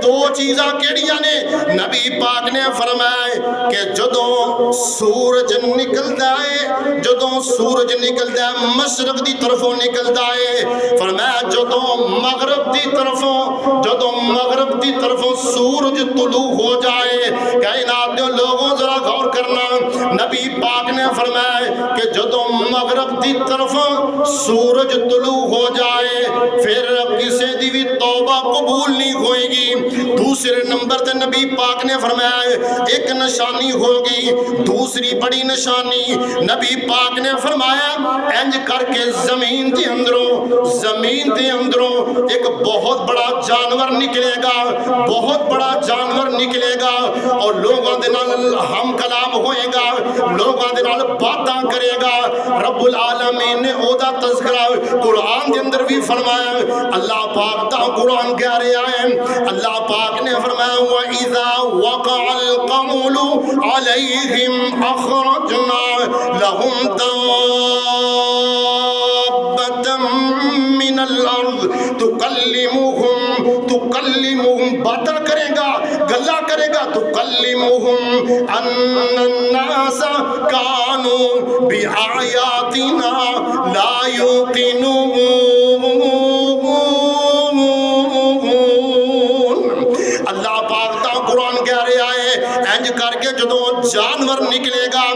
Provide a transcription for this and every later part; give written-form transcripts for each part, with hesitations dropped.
دو چیزاں کیڑیاں نے؟ نبی پاک نے فرمایا کہ جدوں سورج نکلدا ہے، جدوں سورج نکلدا ہے مشرق دی طرفوں نکلدا ہے، فرمایا جدوں مغرب دی طرفوں، جدوں مغرب دی طرفوں سورج طلوع ہو جائے، کائنات دے لوگوں ذرا غور کرنا، نبی پاک نے فرمایا کہ جدوں مغرب دی طرفوں سورج طلوع ہو جائے پھر کسی دی بھی توبہ قبول نہیں ہوئے گی۔ دوسرے نمبر تے نبی پاک نے فرمایا ایک نشانی ہوگی، دوسری بڑی نشانی نبی پاک نے فرمایا انج کر کے زمین دے اندروں، زمین دے اندروں ایک بہت بڑا جانور نکلے گا، بہت بڑا جانور نکلے گا اور لوگوں دے نال ہم کلام ہوئے گا، لوگوں دے نال باتاں کرے گا۔ رب العالمین نے او دا تذکرہ قرآن دے اندر بھی فرمایا، اللہ پاک دا قرآن کہہ رہا ہے، اللہ پاک نے فرمایا وَإِذَا وَقَعَ الْقَوْلُ عَلَيْهِمْ أَخْرَجْنَا لَهُمْ دَابَّةً مِّنَ الْأَرْضِ تُكَلِّمُهُمْ باتاں کرے گا، گلا کرے گا، تُكَلِّمُهُمْ أَنَّ النَّاسَ كَانُوا بِآيَاتِنَا لَا يُوقِنُونَ۔ اللہ پاک دا قرآن کہہ رہا ہے انج کر کے جدوں جانور نکلے گا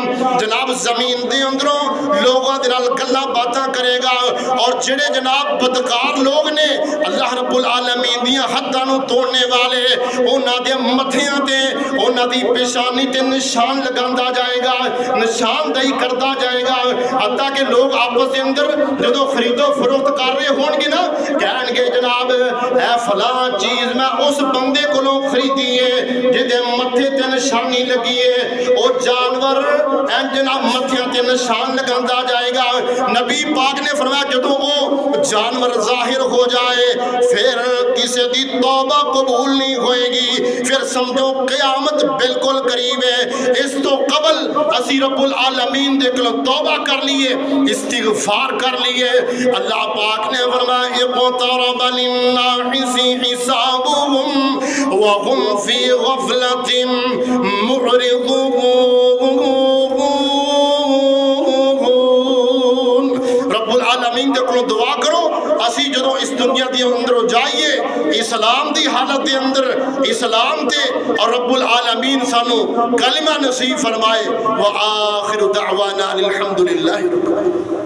جناب زمین دے اندروں لوگوں دے نال گلاں باتاں کرے گا، اور جڑے جناب بدکار لوگ نے اللہ رب العالمین دیاں حداں نو توڑنے والے انہاں دے متھیاں تے انہاں دی پیشانی تے نشان لگاندا جائے گا، نشاندہی کردا جائے گا، حتیٰ کہ لوگ آپس دے اندر جدوں خرید و فروخت کر رہے ہون گے نا کہن گے جناب اے فلاں چیز میں اس بندے کولوں خریدی ہے جدے متھے تے نشانی لگی ہے، او جانور این جناب متھیاں تے نشان لگاندا جائے گا۔ نبی پاک نے فرمایا جدوں او جانور ظاہر ہو جائے پھر کسی دی توبہ قبول نہیں ہوئے گی، پھر سمجھو قیامت بالکل قریب ہے۔ اس تو قبل اسی رب العالمین دے کلو توبہ کر لیے، استغفار کر لیے۔ اللہ پاک نے فرمایا اقترب للناس حسابهم وهم في غفلة معرضون۔ رب العالمین دے کلو دعا کرو اسی جدوں اس دنیا دی اندر جائیے اسلام دی حالت دے اندر اسلام تے اور رب العالمین سانو کلمہ نصیب فرمائے۔ وآخر دعوانا الحمدللہ رب العالمین۔